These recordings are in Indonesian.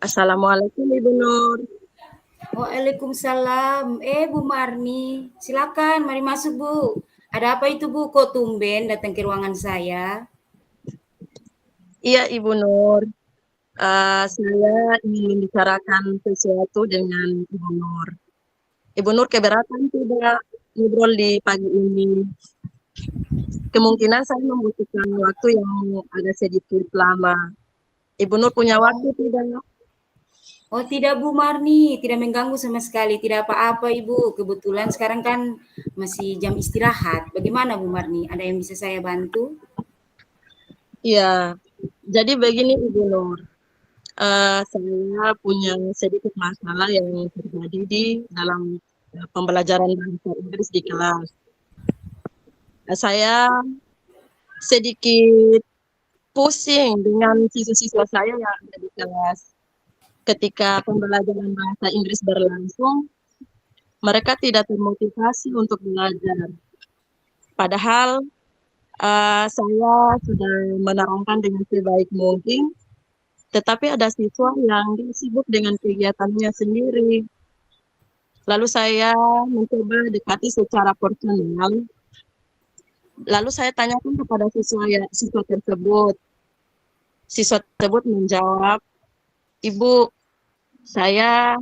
Assalamualaikum Ibu Nur. Waalaikumsalam. Bu Marni, silakan mari masuk Bu. Ada apa itu Bu? Kok tumben datang ke ruangan saya? Iya Ibu Nur, saya ingin membicarakan sesuatu dengan Ibu Nur. Ibu Nur keberatan tidak ngobrol di pagi ini? Kemungkinan saya membutuhkan waktu yang agak sedikit lama. Ibu Nur punya waktu tidak? Oh tidak Bu Marni, tidak mengganggu sama sekali, tidak apa-apa Ibu. Kebetulan sekarang kan masih jam istirahat. Bagaimana Bu Marni? Ada yang bisa saya bantu? Iya, jadi begini Ibu Nur. Saya punya sedikit masalah yang terjadi di dalam pembelajaran bahasa Inggris di kelas. Saya sedikit pusing dengan siswa-siswa saya yang ada di kelas. Ketika pembelajaran bahasa Inggris berlangsung, mereka tidak termotivasi untuk belajar. Padahal saya sudah menerangkan dengan sebaik mungkin, tetapi ada siswa yang sibuk dengan kegiatannya sendiri. Lalu saya mencoba dekati secara personal. Lalu saya tanyakan kepada siswa tersebut. Siswa tersebut menjawab, Ibu, saya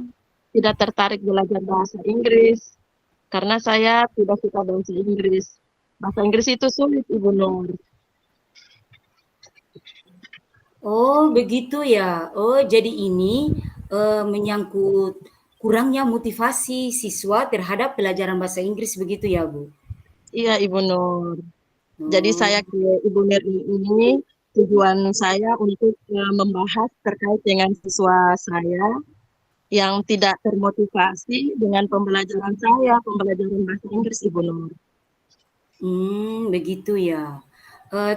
tidak tertarik belajar bahasa Inggris karena saya tidak suka bahasa Inggris. Bahasa Inggris itu sulit, Ibu Nur. Oh begitu ya. Oh jadi ini menyangkut kurangnya motivasi siswa terhadap pelajaran bahasa Inggris begitu ya Bu? Iya, Ibu Nur. Jadi Oh. saya ke Ibu Nur ini tujuan saya untuk membahas terkait dengan siswa saya yang tidak termotivasi dengan pembelajaran saya, pembelajaran bahasa Inggris, Ibu Nur. Begitu ya.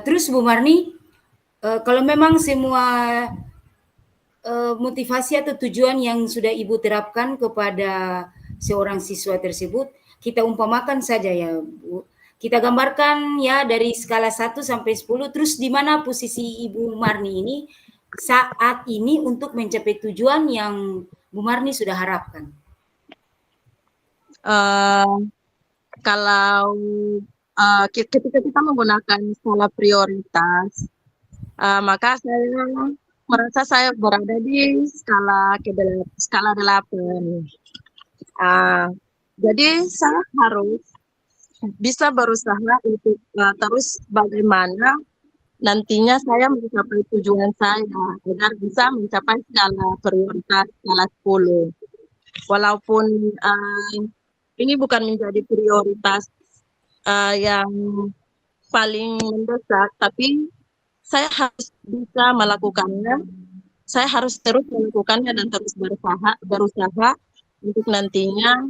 Terus Bu Marni, kalau memang semua, motivasi atau tujuan yang sudah Ibu terapkan kepada seorang siswa tersebut, kita umpamakan saja ya Bu, kita gambarkan ya dari skala 1 sampai 10, terus di mana posisi Ibu Marni ini saat ini untuk mencapai tujuan yang Bu Marni sudah harapkan? Uh, Kalau ketika kita menggunakan skala prioritas, maka saya merasa saya berada di skala 8. Jadi saya harus bisa berusaha untuk terus bagaimana nantinya saya mencapai tujuan saya agar bisa mencapai skala prioritas skala 10. Walaupun ini bukan menjadi prioritas yang paling mendesak, tapi saya harus bisa melakukannya. Saya harus terus melakukannya dan terus berusaha untuk nantinya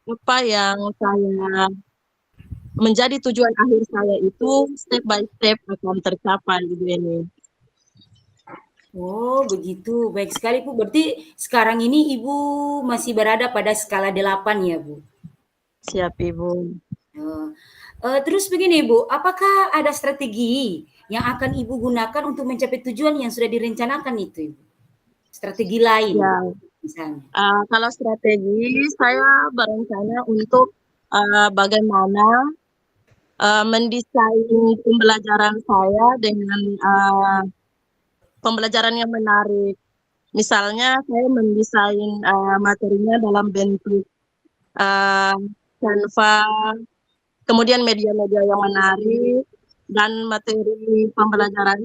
apa yang saya menjadi tujuan akhir saya itu step by step akan tercapai gitu ini. Oh, begitu. Baik sekali, Bu. Berarti sekarang ini Ibu masih berada pada skala 8 ya, Bu? Siap Ibu. Oh. Terus begini, Bu, apakah ada strategi yang akan Ibu gunakan untuk mencapai tujuan yang sudah direncanakan itu, Ibu? Strategi lain, Ya, misalnya? kalau strategi saya berencana untuk bagaimana mendesain pembelajaran saya dengan pembelajaran yang menarik. Misalnya saya mendesain materinya dalam bentuk uh, Canva, kemudian media-media yang menarik, dan materi pembelajaran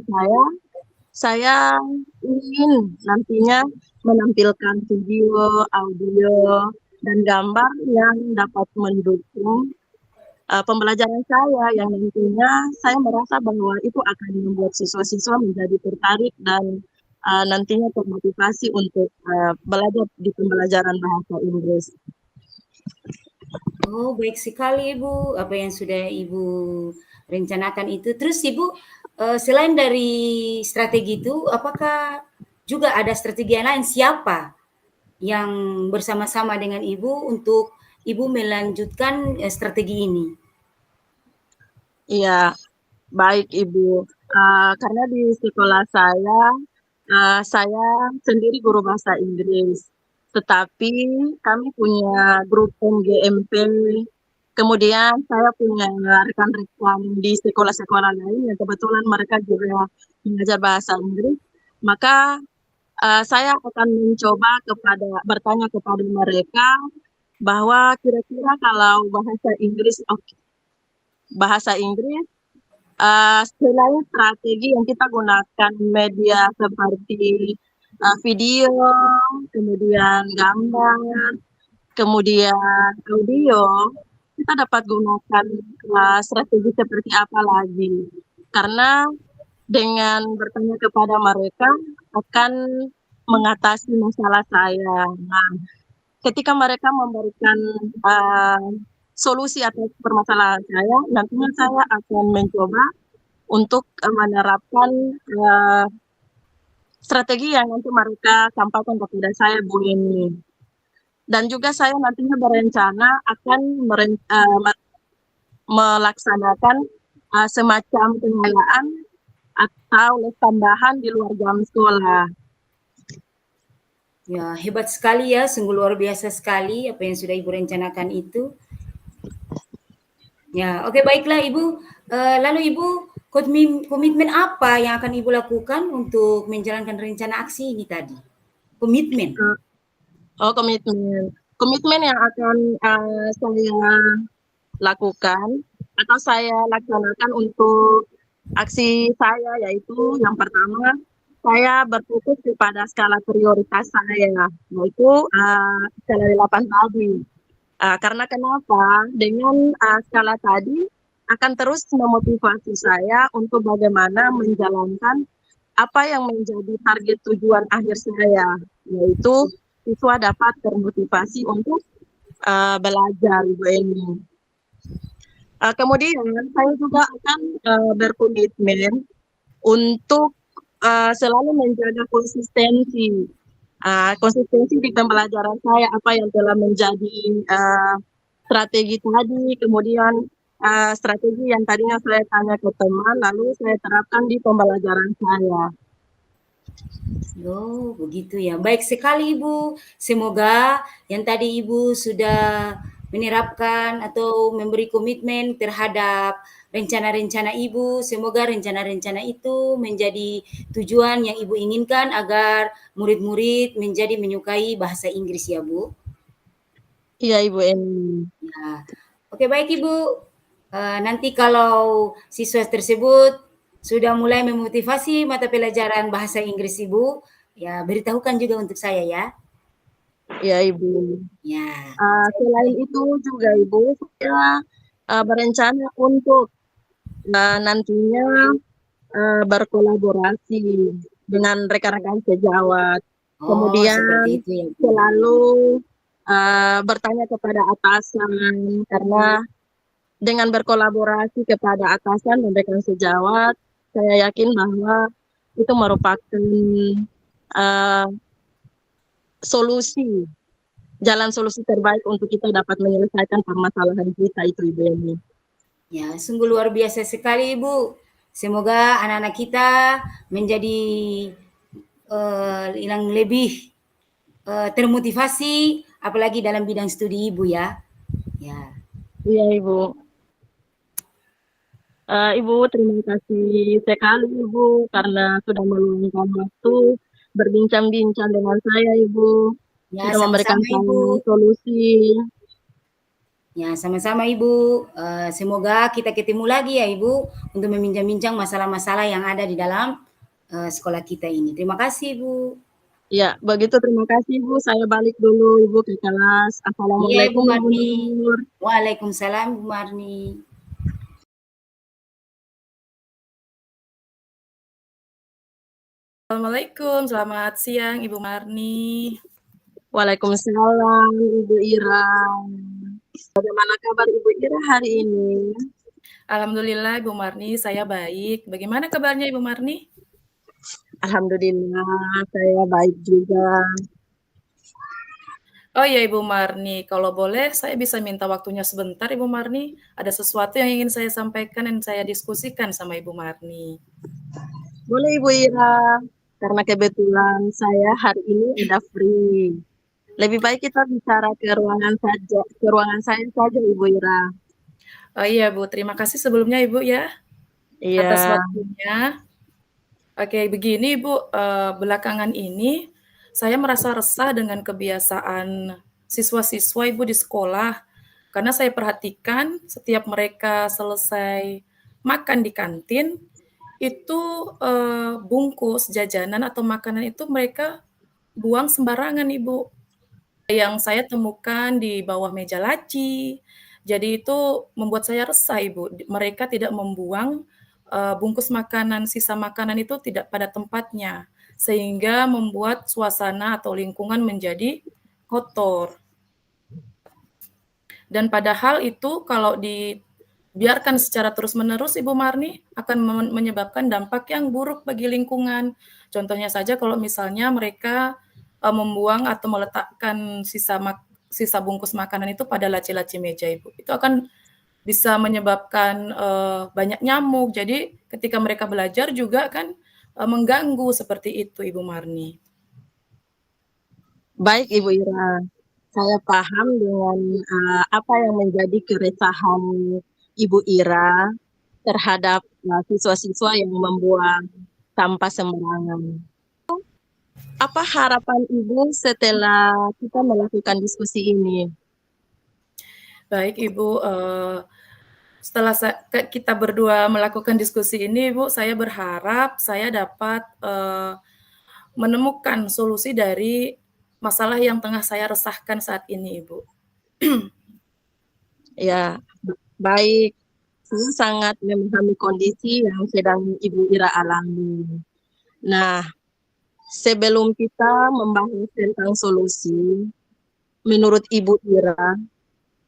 saya ingin nantinya menampilkan video, audio, dan gambar yang dapat mendukung pembelajaran saya yang nantinya saya merasa bahwa itu akan membuat siswa-siswa menjadi tertarik dan nantinya termotivasi untuk belajar di pembelajaran bahasa Inggris. Oh, baik sekali, Ibu, apa yang sudah Ibu rencanakan itu. Terus Ibu, selain dari strategi itu, apakah juga ada strategi yang lain? Siapa yang bersama-sama dengan Ibu untuk Ibu melanjutkan, strategi ini? Iya, baik Ibu. Karena di sekolah saya Saya sendiri guru bahasa Inggris, tetapi kami punya grup MGMP, kemudian saya punya rekan-rekan di sekolah-sekolah lain yang kebetulan mereka juga mengajar bahasa Inggris. Maka saya akan mencoba bertanya kepada mereka bahwa kira-kira kalau bahasa Inggris selain strategi yang kita gunakan media seperti video, kemudian gambar, kemudian audio, kita dapat gunakan strategi seperti apa lagi. Karena dengan bertanya kepada mereka akan mengatasi masalah saya. Nah, ketika mereka memberikan solusi atas permasalahan saya, nantinya saya akan mencoba untuk menerapkan strategi yang nanti mereka sampaikan kepada saya, Bu Eni. Dan juga saya nantinya berencana akan melaksanakan semacam pengayaan atau les tambahan di luar jam sekolah. Ya, hebat sekali ya, sungguh luar biasa sekali apa yang sudah Ibu rencanakan itu. Ya, oke baiklah Ibu. Lalu Ibu, komitmen apa yang akan Ibu lakukan untuk menjalankan rencana aksi ini tadi? Komitmen. Komitmen. Komitmen yang akan saya lakukan atau saya laksanakan untuk aksi saya yaitu yang pertama, saya berfokus kepada skala prioritas saya, yaitu skala 8 tadi. Karena kenapa? Dengan skala tadi akan terus memotivasi saya untuk bagaimana menjalankan apa yang menjadi target tujuan akhir saya, yaitu siswa dapat termotivasi untuk belajar, Ibu Eni. Kemudian saya juga akan berkomitmen untuk selalu menjaga konsistensi. Konsistensi di pembelajaran saya, apa yang telah menjadi strategi tadi, kemudian strategi yang tadinya saya tanya ke teman, lalu saya terapkan di pembelajaran saya. Oh, begitu ya. Baik sekali Ibu. Semoga yang tadi Ibu sudah menerapkan atau memberi komitmen terhadap rencana-rencana Ibu, semoga rencana-rencana itu menjadi tujuan yang Ibu inginkan agar murid-murid menjadi menyukai bahasa Inggris ya, Bu. Iya, Ibu Eni. Ya. Oke, baik Ibu. Nanti kalau siswa tersebut sudah mulai memotivasi mata pelajaran bahasa Inggris Ibu, ya beritahukan juga untuk saya ya. Ya, Ibu. Ya. Selain itu juga Ibu, saya berencana untuk nantinya berkolaborasi dengan rekan-rekan sejawat. Oh, Kemudian seperti itu ya, Bu. selalu bertanya kepada atasan, karena dengan berkolaborasi kepada atasan dan rekan sejawat, saya yakin bahwa itu merupakan jalan solusi terbaik untuk kita dapat menyelesaikan permasalahan kita itu, Ibu Eni. Ya, sungguh luar biasa sekali Ibu. Semoga anak-anak kita menjadi yang lebih termotivasi, apalagi dalam bidang studi Ibu ya. Ya. Iya, Ibu. Ibu, terima kasih sekali Ibu karena sudah meluangkan waktu berbincang-bincang dengan saya, Ibu. Ya, Sudah memberikan sama-sama Ibu. solusi. Ya, sama-sama Ibu. Semoga kita ketemu lagi ya Ibu untuk membincang-bincang masalah-masalah yang ada di dalam sekolah kita ini. Terima kasih Ibu. Ya, begitu terima kasih Bu. Saya balik dulu Ibu ke kelas. Iya Ibu Assalamualaikum Ibu Marni. Nur. Waalaikumsalam Bu Marni. Assalamualaikum, selamat siang Ibu Marni. Waalaikumsalam Ibu Ira. Bagaimana kabar Ibu Ira hari ini? Alhamdulillah Ibu Marni, saya baik. Bagaimana kabarnya Ibu Marni? Alhamdulillah, saya baik juga. Oh iya Ibu Marni, kalau boleh saya bisa minta waktunya sebentar Ibu Marni. Ada sesuatu yang ingin saya sampaikan dan saya diskusikan sama Ibu Marni. Boleh Ibu Ira, karena kebetulan saya hari ini udah free. Lebih baik kita bicara ke ruangan saya saja, Ibu Ira. Oh iya Bu, terima kasih sebelumnya Ibu ya atas Iya, waktunya. Oke, begini Ibu, belakangan ini saya merasa resah dengan kebiasaan siswa-siswa Ibu di sekolah, karena saya perhatikan setiap mereka selesai makan di kantin, itu, bungkus jajanan atau makanan itu mereka buang sembarangan Ibu. Yang saya temukan di bawah meja laci. Jadi itu membuat saya resah, Ibu. Mereka tidak membuang, bungkus makanan, sisa makanan itu tidak pada tempatnya, sehingga membuat suasana atau lingkungan menjadi kotor. Dan padahal itu kalau dibiarkan secara terus-menerus, Ibu Marni, akan menyebabkan dampak yang buruk bagi lingkungan. Contohnya saja kalau misalnya mereka membuang atau meletakkan sisa bungkus makanan itu pada laci-laci meja, Ibu. Itu akan bisa menyebabkan banyak nyamuk. Jadi ketika mereka belajar juga kan mengganggu seperti itu, Ibu Marni. baik Ibu Ira. Saya paham dengan apa yang menjadi keresahan Ibu Ira terhadap siswa-siswa yang membuang sampah sembarangan. Apa harapan Ibu setelah kita melakukan diskusi ini? Baik Ibu, setelah kita berdua melakukan diskusi ini, Ibu, saya berharap saya dapat menemukan solusi dari masalah yang tengah saya resahkan saat ini, Ibu. Ya, baik. Saya sangat memahami kondisi yang sedang Ibu Ira alami. Nah, sebelum kita membahas tentang solusi, menurut Ibu Ira,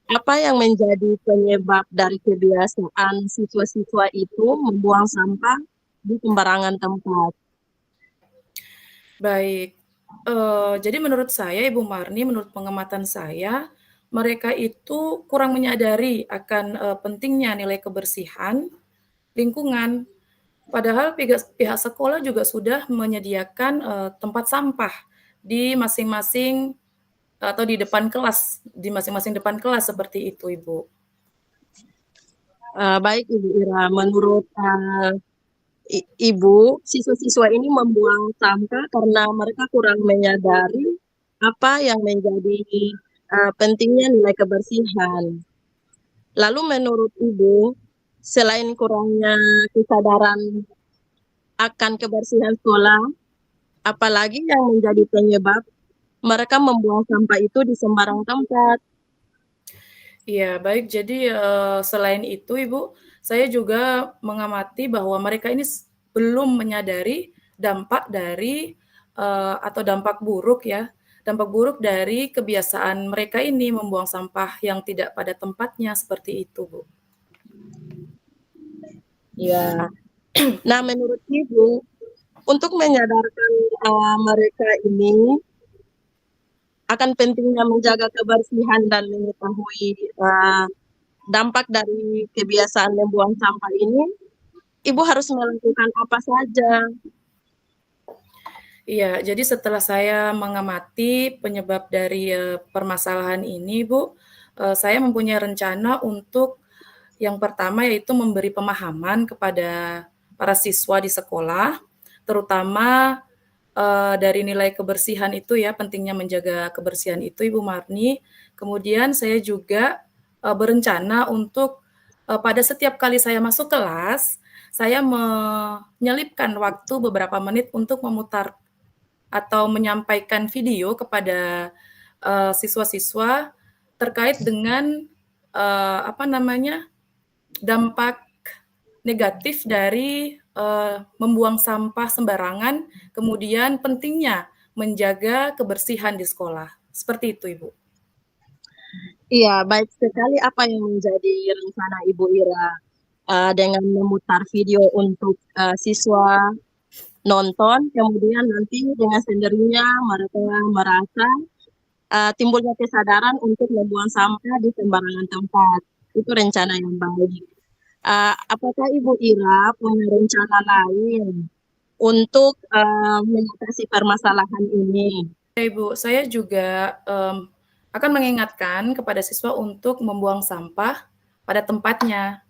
apa yang menjadi penyebab dari kebiasaan siswa-siswa itu membuang sampah di sembarangan tempat? Baik, jadi menurut saya, Ibu Marni, menurut pengamatan saya, mereka itu kurang menyadari akan pentingnya nilai kebersihan lingkungan. Padahal pihak sekolah juga sudah menyediakan tempat sampah di masing-masing atau di depan kelas, di masing-masing depan kelas seperti itu, Ibu. Baik Ibu Ira, menurut Ibu, siswa-siswa ini membuang sampah karena mereka kurang menyadari apa yang menjadi pentingnya nilai kebersihan. Lalu menurut Ibu, selain kurangnya kesadaran akan kebersihan sekolah, apalagi yang menjadi penyebab mereka membuang sampah itu di sembarang tempat? Iya, baik. Jadi, selain itu, Ibu, saya juga mengamati bahwa mereka ini belum menyadari dampak dari, atau dampak buruk dari kebiasaan mereka ini membuang sampah yang tidak pada tempatnya, seperti itu, Bu. Ya. Nah, menurut Ibu, untuk menyadarkan mereka ini akan pentingnya menjaga kebersihan dan mengetahui dampak dari kebiasaan membuang sampah ini, Ibu harus melakukan apa saja? Iya, jadi setelah saya mengamati penyebab dari permasalahan ini, Bu, saya mempunyai rencana untuk yang pertama yaitu memberi pemahaman kepada para siswa di sekolah, terutama dari nilai kebersihan itu ya, pentingnya menjaga kebersihan itu, Ibu Marni. Kemudian saya juga berencana untuk pada setiap kali saya masuk kelas, saya menyelipkan waktu beberapa menit untuk memutar atau menyampaikan video kepada siswa-siswa terkait dengan dampak negatif dari membuang sampah sembarangan, kemudian pentingnya menjaga kebersihan di sekolah. Seperti itu, Ibu. Iya, baik sekali apa yang menjadi rencana Ibu Ira dengan memutar video untuk siswa nonton, kemudian nanti dengan sendirinya mereka merasa timbulnya kesadaran untuk membuang sampah di sembarangan tempat. Itu rencana yang baik. Apakah Ibu Ira punya rencana lain untuk mengatasi permasalahan ini. Ibu, saya juga akan mengingatkan kepada siswa untuk membuang sampah pada tempatnya.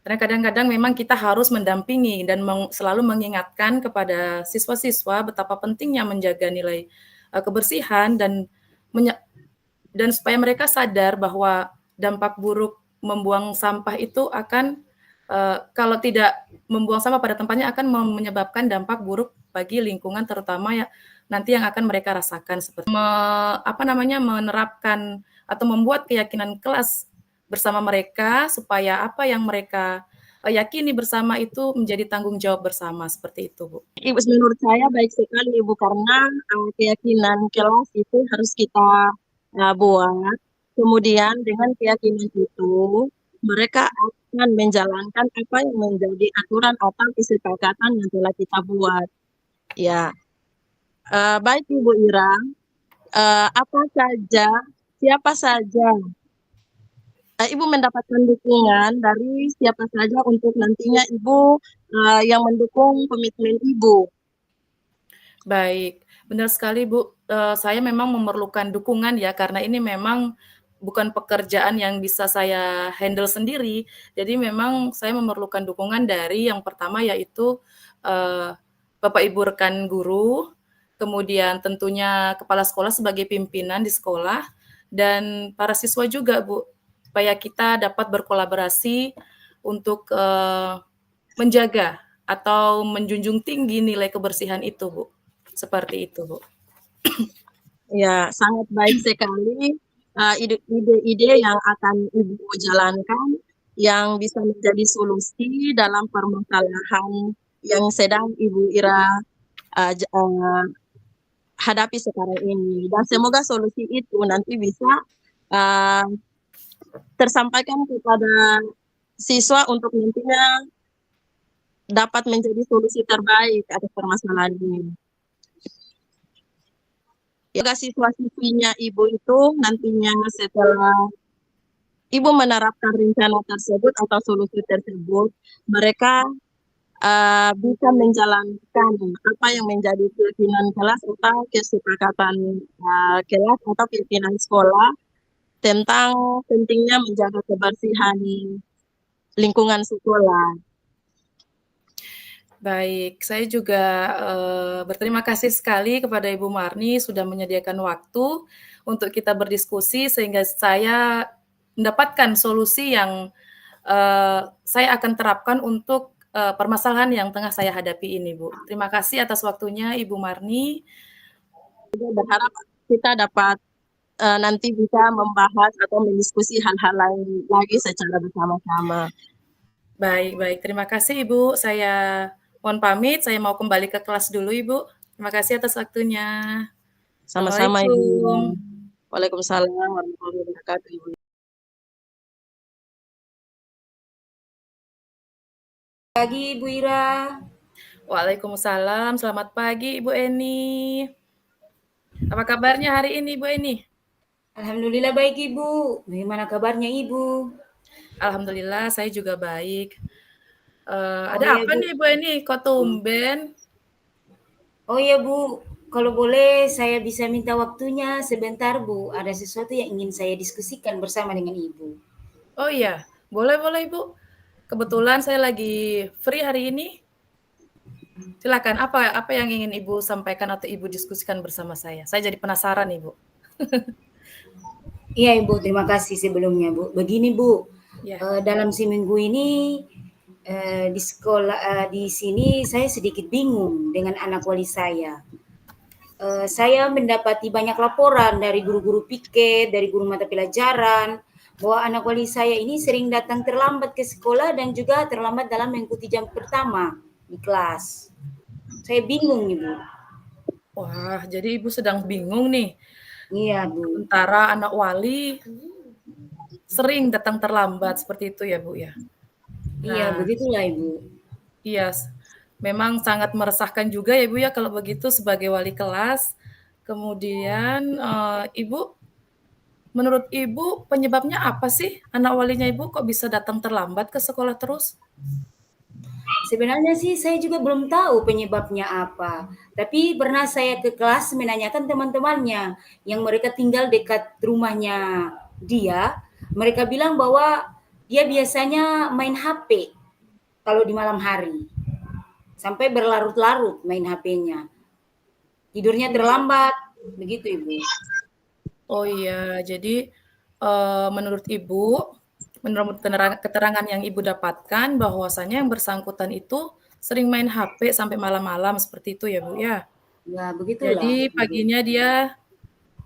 Karena kadang-kadang memang kita harus mendampingi dan selalu mengingatkan kepada siswa-siswa betapa pentingnya menjaga nilai kebersihan dan supaya mereka sadar bahwa dampak buruk membuang sampah itu akan kalau tidak membuang sampah pada tempatnya akan menyebabkan dampak buruk bagi lingkungan terutama ya nanti yang akan mereka rasakan seperti menerapkan atau membuat keyakinan kelas bersama mereka supaya apa yang mereka yakini bersama itu menjadi tanggung jawab bersama seperti itu, Bu. Ibu, menurut saya baik sekali Ibu karena keyakinan kelas itu harus kita buat. Kemudian dengan keyakinan itu mereka akan menjalankan apa yang menjadi aturan atau kesepakatan yang telah kita buat. Ya, baik Ibu Ira, siapa saja Ibu mendapatkan dukungan dari siapa saja untuk nantinya Ibu yang mendukung komitmen Ibu. Baik, benar sekali Bu. Saya memang memerlukan dukungan ya karena ini memang bukan pekerjaan yang bisa saya handle sendiri. Jadi memang saya memerlukan dukungan dari yang pertama yaitu Bapak Ibu rekan guru, kemudian tentunya kepala sekolah sebagai pimpinan di sekolah dan para siswa juga Bu, supaya kita dapat berkolaborasi untuk menjaga atau menjunjung tinggi nilai kebersihan itu Bu. Seperti itu, Bu. Ya, sangat baik sekali ide-ide yang akan Ibu jalankan yang bisa menjadi solusi dalam permasalahan yang sedang Ibu Ira hadapi sekarang ini. Dan semoga solusi itu nanti bisa uh, tersampaikan kepada siswa untuk nantinya dapat menjadi solusi terbaik atas permasalahan ini. Ya, siswa-siswinya Ibu itu nantinya setelah Ibu menerapkan rencana tersebut atau solusi tersebut, mereka bisa menjalankan apa yang menjadi keyakinan kelas atau kesepakatan kelas atau keyakinan sekolah tentang pentingnya menjaga kebersihan lingkungan sekolah. Baik, saya juga berterima kasih sekali kepada Ibu Marni sudah menyediakan waktu untuk kita berdiskusi sehingga saya mendapatkan solusi yang saya akan terapkan untuk permasalahan yang tengah saya hadapi ini, Bu. Terima kasih atas waktunya, Ibu Marni. Berharap kita dapat nanti bisa membahas atau mendiskusi hal-hal lain lagi secara bersama-sama. Baik. Terima kasih, Ibu. Saya mohon pamit, saya mau kembali ke kelas dulu, Ibu. Terima kasih atas waktunya. Sama-sama, Ibu. Waalaikumsalam warahmatullahi wabarakatuh, Ibu. Pagi, Ibu Ira. Waalaikumsalam, selamat pagi Ibu Eni. Apa kabarnya hari ini Ibu Eni? Alhamdulillah baik Ibu. Bagaimana kabarnya Ibu? Alhamdulillah saya juga baik. Ada iya, apa Bu. nih Ibu Eni? Kok tumben? Oh iya Bu, kalau boleh saya bisa minta waktunya sebentar Bu. Ada sesuatu yang ingin saya diskusikan bersama dengan Ibu. Oh iya, boleh Ibu. Kebetulan saya lagi free hari ini. Silakan, apa yang ingin Ibu sampaikan atau Ibu diskusikan bersama saya? Saya jadi penasaran Ibu. Iya Ibu, terima kasih sebelumnya Bu. Begini Bu, Ya. dalam seminggu ini di sekolah di sini saya sedikit bingung dengan anak wali saya. Saya mendapati banyak laporan dari guru-guru piket, dari guru mata pelajaran, bahwa anak wali saya ini sering datang terlambat ke sekolah dan juga terlambat dalam mengikuti jam pertama di kelas. Saya bingung nih Bu. Wah, jadi Ibu sedang bingung nih. Iya Bu. Sementara anak wali sering datang terlambat seperti itu ya Bu ya. Iya, begitulah Ibu. Iya, memang sangat meresahkan juga ya Bu ya kalau begitu sebagai wali kelas. Kemudian Ibu, menurut Ibu penyebabnya apa sih anak walinya Ibu kok bisa datang terlambat ke sekolah terus? Sebenarnya sih saya juga belum tahu penyebabnya apa. Tapi pernah saya ke kelas menanyakan teman-temannya yang mereka tinggal dekat rumahnya dia. Mereka bilang bahwa dia biasanya main HP kalau di malam hari. Sampai berlarut-larut main HP-nya. Tidurnya Iya. terlambat. Begitu, Ibu. Oh iya, jadi menurut Ibu, menurut keterangan yang Ibu dapatkan bahwasanya yang bersangkutan itu sering main HP sampai malam-malam seperti itu ya Bu ya. Ya, begitulah, Jadi Ibu. paginya dia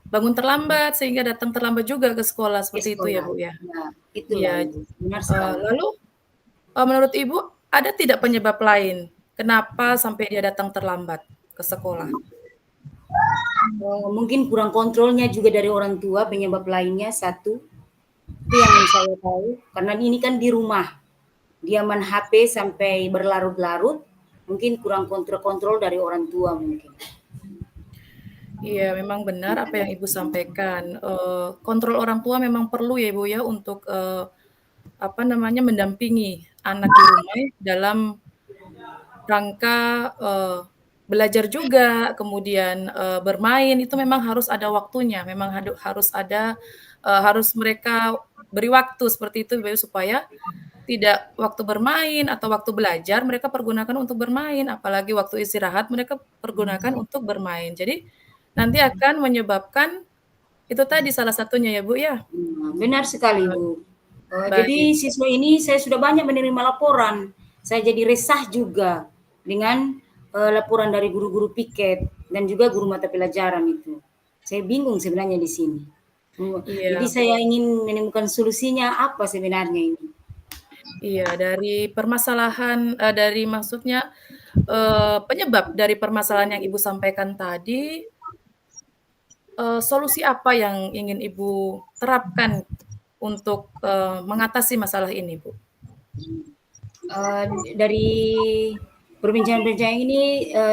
bangun terlambat sehingga datang terlambat juga ke sekolah Ke seperti itu ya sekolah. Bu ya. Ya, itulah, Iya, Ibu. Benar sekali. lalu menurut Ibu ada tidak penyebab lain kenapa sampai dia datang terlambat ke sekolah? Mungkin kurang kontrolnya juga dari orang tua, penyebab lainnya satu. Itu yang saya tahu, karena ini kan di rumah. Dia main HP sampai berlarut-larut, mungkin kurang kontrol dari orang tua mungkin. Iya, memang benar apa yang Ibu sampaikan. Kontrol orang tua memang perlu ya Ibu ya untuk apa namanya mendampingi anak di rumah dalam rangka belajar juga, kemudian bermain itu memang harus ada waktunya, memang harus ada harus mereka beri waktu seperti itu Ibu, supaya tidak waktu bermain atau waktu belajar mereka pergunakan untuk bermain, apalagi waktu istirahat mereka pergunakan untuk bermain. Jadi nanti akan menyebabkan itu tadi salah satunya ya Bu ya? Benar sekali, Bu. Baik. Jadi siswa ini saya sudah banyak menerima laporan. Saya jadi resah juga dengan laporan dari guru-guru piket dan juga guru mata pelajaran itu. Saya bingung sebenarnya di sini. Jadi Iya, saya ingin menemukan solusinya apa sebenarnya ini. iya, dari permasalahan dari maksudnya, penyebab dari permasalahan yang Ibu sampaikan tadi, solusi apa yang ingin Ibu terapkan untuk, mengatasi masalah ini, Bu? Dari perbincangan-perbincangan ini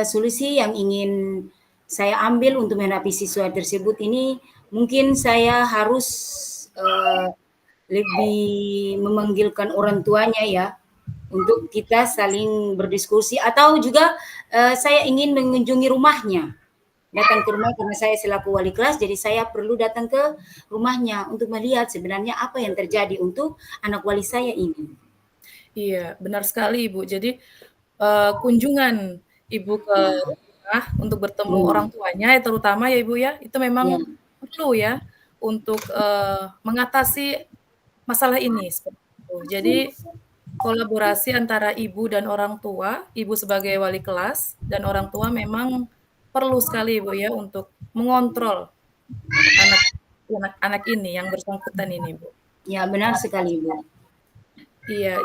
solusi yang ingin saya ambil untuk menghadapi siswa tersebut ini mungkin saya harus uh, lebih memanggilkan orang tuanya ya untuk kita saling berdiskusi atau juga saya ingin mengunjungi rumahnya, datang ke rumah karena saya selaku wali kelas jadi saya perlu datang ke rumahnya untuk melihat sebenarnya apa yang terjadi untuk anak wali saya ini. Iya, benar sekali, Ibu. Jadi, kunjungan Ibu ke Ya, rumah untuk bertemu orang rumah. tuanya, ya terutama ya, Ibu, ya, itu Ya, memang perlu ya untuk, mengatasi masalah ini, seperti itu. Jadi, kolaborasi antara ibu dan orang tua, ibu sebagai wali kelas dan orang tua memang perlu sekali, Ibu, ya, untuk mengontrol anak anak-anak ini yang bersangkutan ini, Bu. ya benar sekali, Bu. Iya.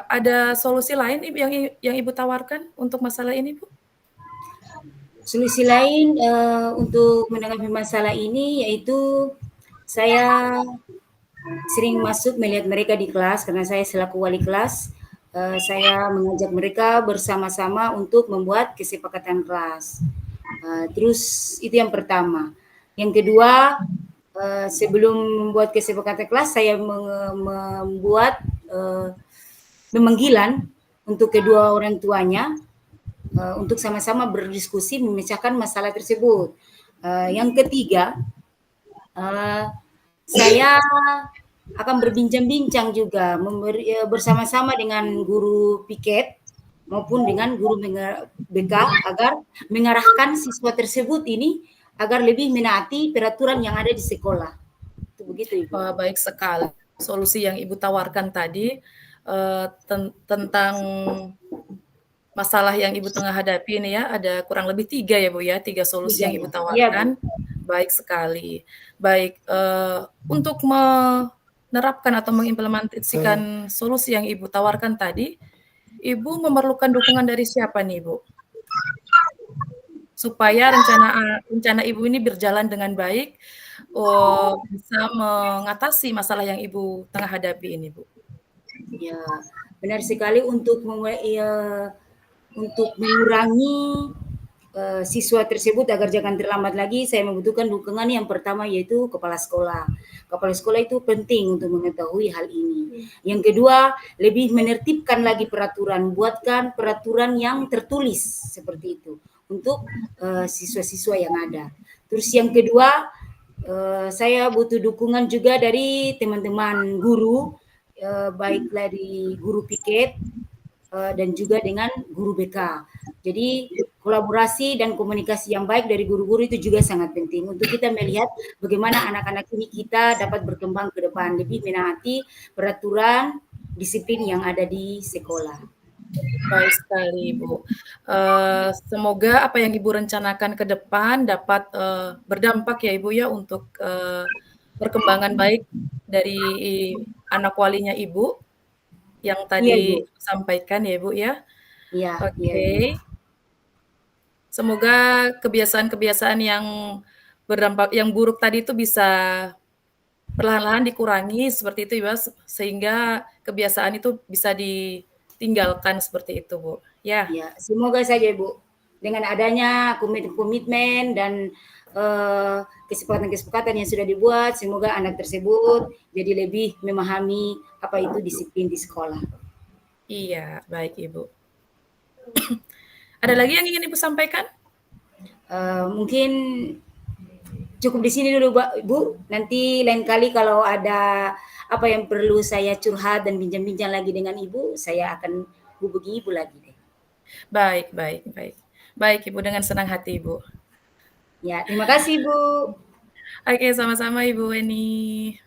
Ada solusi lain Ibu yang Ibu tawarkan untuk masalah ini, Bu? Solusi lain untuk menanggapi masalah ini yaitu saya sering masuk melihat mereka di kelas karena saya selaku wali kelas, saya mengajak mereka bersama-sama untuk membuat kesepakatan kelas. Terus itu yang pertama. Yang kedua, sebelum membuat kesepakatan kelas saya membuat pemanggilan untuk kedua orang tuanya untuk sama-sama berdiskusi memecahkan masalah tersebut. Yang ketiga, saya akan berbincang-bincang juga bersama-sama dengan guru piket maupun dengan guru BK agar mengarahkan siswa tersebut ini agar lebih menaati peraturan yang ada di sekolah. Itu begitu, Ibu. Baik sekali. Solusi yang Ibu tawarkan tadi, tentang masalah yang Ibu tengah hadapi ini ya, ada kurang lebih 3 ya, Bu, ya, 3 solusi Iya, yang Ibu ya. Iya, Bu. tawarkan. Baik sekali. Baik, untuk menerapkan atau mengimplementasikan solusi yang Ibu tawarkan tadi, Ibu memerlukan dukungan dari siapa nih, Bu? Supaya rencana Ibu ini berjalan dengan baik, bisa mengatasi masalah yang Ibu tengah hadapi ini, Bu. Ya, benar sekali untuk mengurangi siswa tersebut agar jangan terlambat lagi, saya membutuhkan dukungan yang pertama yaitu kepala sekolah. Kepala sekolah itu penting untuk mengetahui hal ini. Yang kedua, lebih menertibkan lagi peraturan, buatkan peraturan yang tertulis seperti itu untuk siswa-siswa yang ada. Terus yang kedua, saya butuh dukungan juga dari teman-teman guru, baik dari guru piket dan juga dengan guru BK. Jadi kolaborasi dan komunikasi yang baik dari guru-guru itu juga sangat penting untuk kita melihat bagaimana anak-anak ini kita dapat berkembang ke depan, lebih menaati peraturan disiplin yang ada di sekolah. Baik sekali, Ibu. Semoga apa yang Ibu rencanakan ke depan dapat berdampak ya, Ibu ya, untuk perkembangan baik dari anak walinya Ibu yang Iya, tadi Ibu. sampaikan ya, Ibu ya. Iya, iya, Oke. Ibu. Semoga kebiasaan-kebiasaan yang berdampak yang buruk tadi itu bisa perlahan-lahan dikurangi seperti itu ya, sehingga kebiasaan itu bisa ditinggalkan seperti itu, Bu. Ya. Ya, semoga saja Ibu dengan adanya komitmen dan kesepakatan-kesepakatan yang sudah dibuat, semoga anak tersebut jadi lebih memahami apa itu disiplin di sekolah. Iya, baik Ibu. Ada lagi yang ingin Ibu sampaikan? Mungkin cukup di sini dulu Bu. Nanti lain kali kalau ada apa yang perlu saya curhat dan bincang-bincang lagi dengan Ibu, saya akan hubungi Ibu lagi deh. Baik, baik, baik. Baik Ibu, dengan senang hati Ibu. Ya, terima kasih Bu. Oke, sama-sama Ibu Weni.